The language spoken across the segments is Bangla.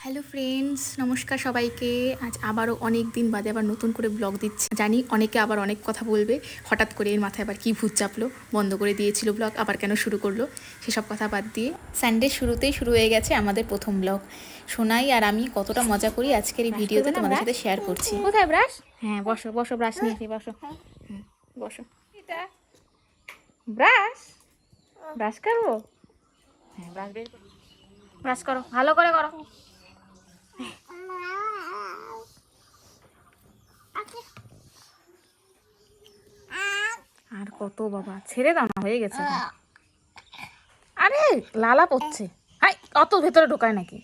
হ্যালো ফ্রেন্ডস, নমস্কার সবাইকে। আজ আবারও অনেক দিন বাদে আবার নতুন করে ব্লগ দিচ্ছি। জানি অনেকে আবার অনেক কথা বলবে, হঠাৎ করে এর মাথায় আবার কী ভূত চাপলো, বন্ধ করে দিয়েছিল ব্লগ, আবার কেন শুরু করলো, সেসব কথা বাদ দিয়ে সানডে শুরুতেই শুরু হয়ে গেছে আমাদের প্রথম ব্লগ। সোনাই আর আমি কতটা মজা করি আজকের এই ভিডিওতে তোমাদের সাথে শেয়ার করছি। কোথায় ব্রাশ? হ্যাঁ বসো বসো, ব্রাশ নিয়ে এসে বসো। বসো। এটা ব্রাশ, ব্রাশ করবো? হ্যাঁ ব্রাশ বের করো, ব্রাশ করো, ভালো করে করো। আর কত বাবা, ছেড়ে দাও না, হয়ে গেছে। আরে লালা পড়ছে, হাই অত ভেতরে ঢোকায় নাকি?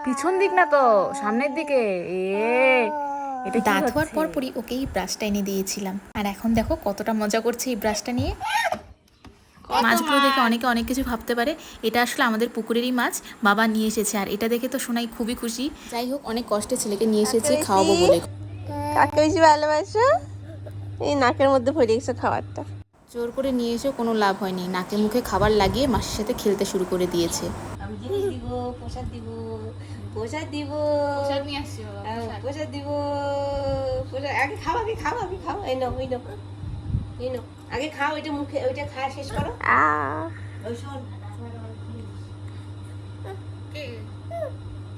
পিছন দিক না তো, সামনের দিকে। এটা দাঁত হওয়ার পরই ওকে এই ব্রাশটা এনে দিয়েছিলাম, আর এখন দেখো কতটা মজা করছে এই ব্রাশটা নিয়ে। মাছগুলো দেখে অনেকে অনেক কিছু ভাবতে পারে, এটা আসলে আমাদের পুকুরেরই মাছ, বাবা নিয়ে এসেছে। আর এটা দেখে তো সোনাই খুবই খুশি। যাই হোক, অনেক কষ্টে ছেলেকে নিয়ে এসেছে খাওয়াবো বলে। কাকে বেশি ভালোবাসো? এই নাকের মধ্যে ভরে গেছে খাবারটা। জোর করে নিয়ে এসেও কোনো লাভ হয়নি, নাকে মুখে খাবার লাগিয়ে মাসির সাথে খেলতে শুরু করে দিয়েছে। আমি জিনিস দিব, প্রসাদ দিব, প্রসাদ দিব, প্রসাদ নিয়ে আসছি বাবা, প্রসাদ দিব, প্রসাদ আগে খাও, আগে খাও, আগে খাও, এই নাও, এই নাও, এই নাও, আগে খাও, ওইটা মুখে, ওইটা খাওয়া শেষ করো। ওই শোন,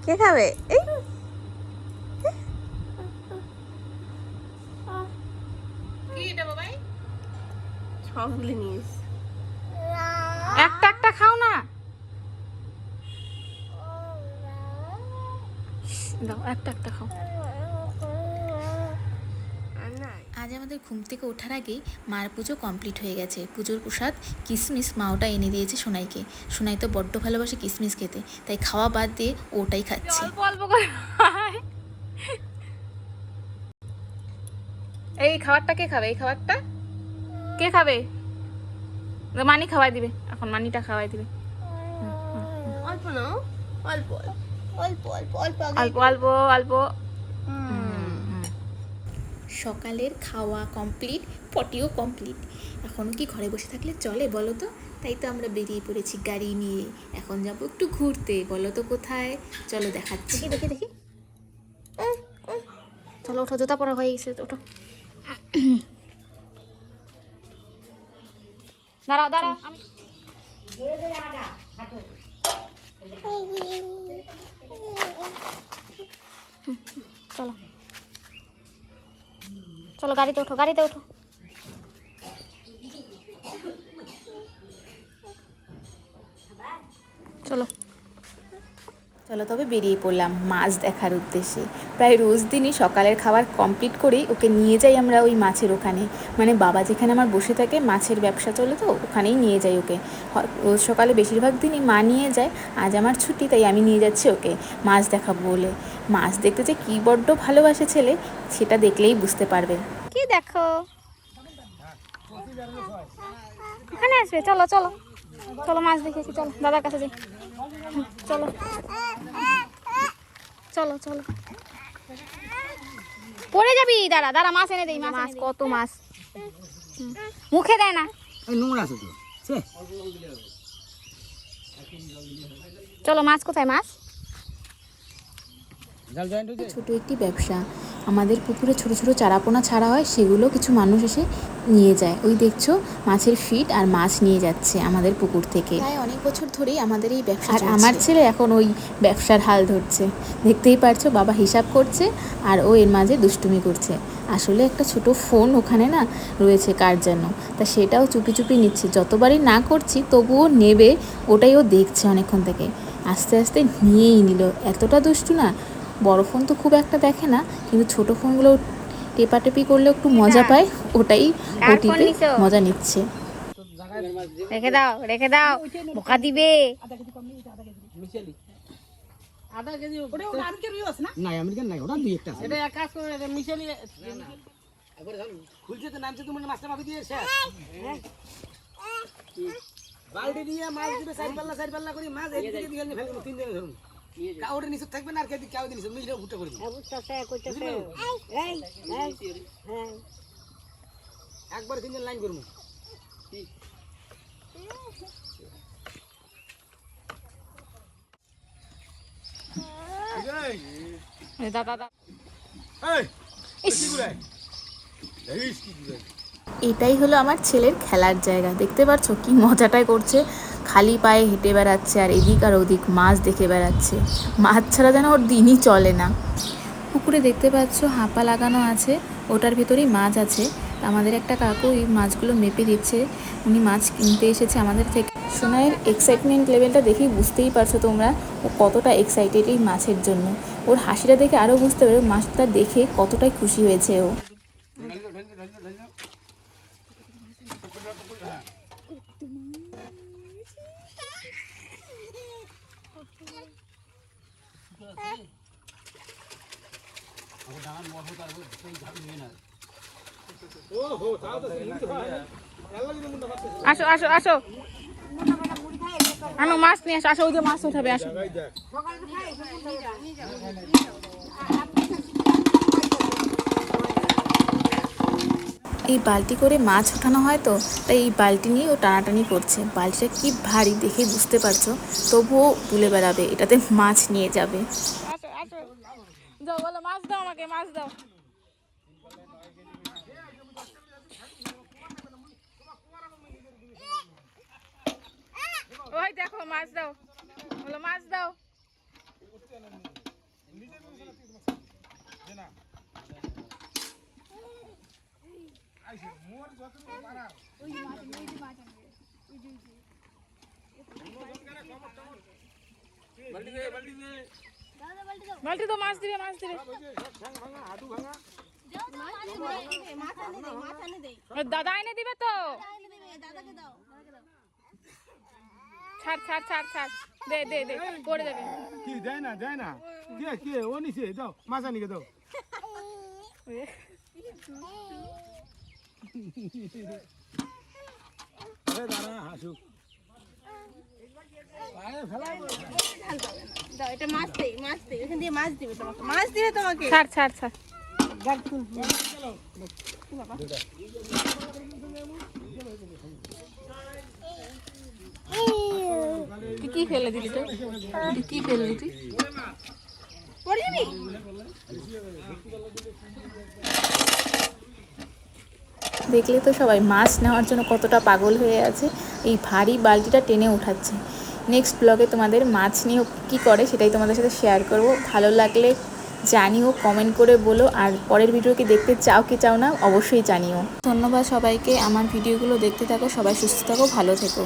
কে খাবে? এই কি এটা বাবাই? সবগুলো নিস, একটা একটা খাও না, দাও একটা একটা খাও। আজ আমাদের ঘুম থেকে ওঠার আগেই মার পুজো কমপ্লিট হয়ে গেছে। পুজোর প্রসাদ কিশমিশ মাওটা এনে দিয়েছে সোনাইকে। সোনাই তো বড্ড ভালোবাসে কিশমিশ খেতে, তাই খাওয়া বাদ দিয়ে ওটাই খাচ্ছে। এই খাবারটা কে খাবে? এই খাবারটা কে খাবে? মানি খাওয়াই দিবে, এখন মানিটা খাওয়াই দিবে। অল্প নাও, অল্প অল্প অল্প অল্প অল্প অল্প অল্প। সকালের খাওয়া কমপ্লিট, পটিও কমপ্লিট। এখনও কি ঘরে বসে থাকলে চলে বলো তো? তাই তো আমরা বেরিয়ে পড়েছি গাড়ি নিয়ে। এখন যাবো একটু ঘুরতে, বলো তো কোথায়? চলো দেখাচ্ছি। দেখি দেখি, চলো ওঠো, জুতা পরা হয়ে গেছে, ওঠো। দাঁড়াও দাঁড়াও, চলো চলো, গাড়িতে ওঠো, গাড়িতে ওঠো। চলো চলো তবে বেরিয়ে পড়লাম মাছ দেখার উদ্দেশ্যে। প্রায় রোজ দিনই সকালের খাবার কমপ্লিট করেই ওকে নিয়ে যাই আমরা ওই মাছের ওখানে, মানে বাবা যেখানে আমার বসে থাকে, মাছের ব্যবসা চলে তো ওখানেই নিয়ে যাই ওকে। রোজ সকালে বেশিরভাগ দিনই মা নিয়ে যায়, আজ আমার ছুটি তাই আমি নিয়ে যাচ্ছি ওকে মাছ দেখাবো বলে। মাছ দেখতে যে কী বড্ড ভালোবাসে ছেলে, সেটা দেখলেই বুঝতে পারবে। কি দেখো, ওখানে আসবে, চলো চলো চলো, মাছ দেখেছি, চলো দাদার কাছে যাই, চলো চলো চলো। পড়ে যাবি, দাঁড়া দাঁড়া, মাছ এনে দেই, মাছ কত মাছ, মুখে দেয় না। চলো, মাছ কোথায়? মাছ ছোট একটি ব্যবসা, আমাদের পুকুরে ছোট ছোট চারাপোনা ছাড়া হয়, সেগুলো কিছু মানুষ এসে নিয়ে যায়। ওই দেখছো মাছের ফিড আর মাছ নিয়ে যাচ্ছে আমাদের পুকুর থেকে। প্রায় অনেক বছর ধরেই আমাদের এই ব্যবসা, আর আমার ছেলে এখন ওই ব্যবসার হাল ধরছে। দেখতেই পারছো, বাবা হিসাব করছে আর ও এর মাঝে দুষ্টুমি করছে। আসলে একটা ছোট ফোন ওখানে না রয়েছে কার যেন, তা সেটাও চুপি চুপি নিচ্ছে। যতবারই না করছি তবুও নেবে, ওটাই ও দেখছে অনেকক্ষণ থেকে। আস্তে আস্তে নিয়েই নিল, এতটা দুষ্টু না। বড় ফোন তো খুব একটা দেখে না, কিন্তু ছোট ফোনগুলো টেপাটেপি করলে একটু মজা পায়, ওটাই ওটিতে মজা নিচ্ছে। রেখে দাও রেখে দাও, বোকা দিবে। আধা কেজি ওটা আজকে রুই আছে না? না আমেরিকান নাই, ওটা দুই একটা আছে। এটা এক কাজ করে, এটা মিশালি একবার খুলছে তো, নামছে তুমি মাছটা ভাবি দিয়ে শেষ। বালতি দিয়ে মাছ দিবে, চার পাল্লা করে মাছ এদিকে দিয়ে ফেলবে, তিন দিনে ধরুন। কাউরে নিচে থাকবে না, আর কেদি কাউ দিন মিলে ভুট্টা করে দিবে। একবার তিনজন লাইন করবো। এটাই হলো আমার ছেলের খেলার জায়গা। দেখতে পাচ্ছ কি মজাটাই করছে, খালি পায়ে হেঁটে বেড়াচ্ছে আর এদিক আর ওদিক মাছ দেখে বেড়াচ্ছে। মাছ ছাড়া যেন ওর দিনই চলে না। পুকুরে দেখতে পাচ্ছ হাঁপা লাগানো আছে, ওটার ভিতরেই মাছ আছে। আমাদের একটা কাকু এই মাছগুলো মেপে দিচ্ছে, উনি মাছ কিনতে এসেছে আমাদের থেকে। সোনাইয়ের এক্সাইটমেন্ট লেভেলটা দেখেই বুঝতেই পারছো তোমরা ও কতটা এক্সাইটেড এই মাছের জন্য। ওর হাসিটা দেখে আরও বুঝতে পারো মাছটা দেখে কতটাই খুশি হয়েছে ও। আসো আসো আসো, আনো মাছ নিয়ে আসো। আসো ওই যে মাছ উঠাবে, আসো। এই বালতি করে মাছ ওঠানো হয় তো, তাই এই বালতি নিয়ে ও টানাটানি করছে। বালতিটা কি ভারী দেখে বুঝতে পারছো, তবুও তুলে বেড়াবে, এটাতে মাছ নিয়ে যাবে। আসো আসো, যাও বলো মাছ দাও আমাকে, মাছ দাও। ওই দেখো মাছ দাও, বলো মাছ দাও। বালতি তো মাছ দিবে, মাছ দিবে। দাদা এনে দিবে তো। ছাড় ছাড় ছাড় ছাড়, দে দে দে, করে দেবে। কি দেয় না দেয় না, কে কে ও নিছে, দাও মাছ আনিকে দাও। দাঁড়া হাসুক। দাও এটা মাছ দে, মাছ দে, এখান দিয়ে মাছ দিবে তোমাকে, মাছ দিবে তোমাকে। ছাড় ছাড় ছাড়। তুই কি ফেলে দিলি? তো তুই কি ফেলে দিলি? পড়ে যাবি। দেখলে তো সবাই মাছ নেওয়ার জন্য কতটা পাগল হয়ে আছে, এই ভারী বালতিটা টেনে উঠাচ্ছে। নেক্সট ব্লগে তোমাদের মাছ নিয়ে কী করে সেটাই তোমাদের সাথে শেয়ার করব। ভালো লাগলে জানিও, কমেন্ট করে বলো। আর পরের ভিডিও কি দেখতে চাও কি চাও না অবশ্যই জানিও। ধন্যবাদ সবাইকে, আমার ভিডিওগুলো দেখতে থাকো। সবাই সুস্থ থাকো, ভালো থেকো।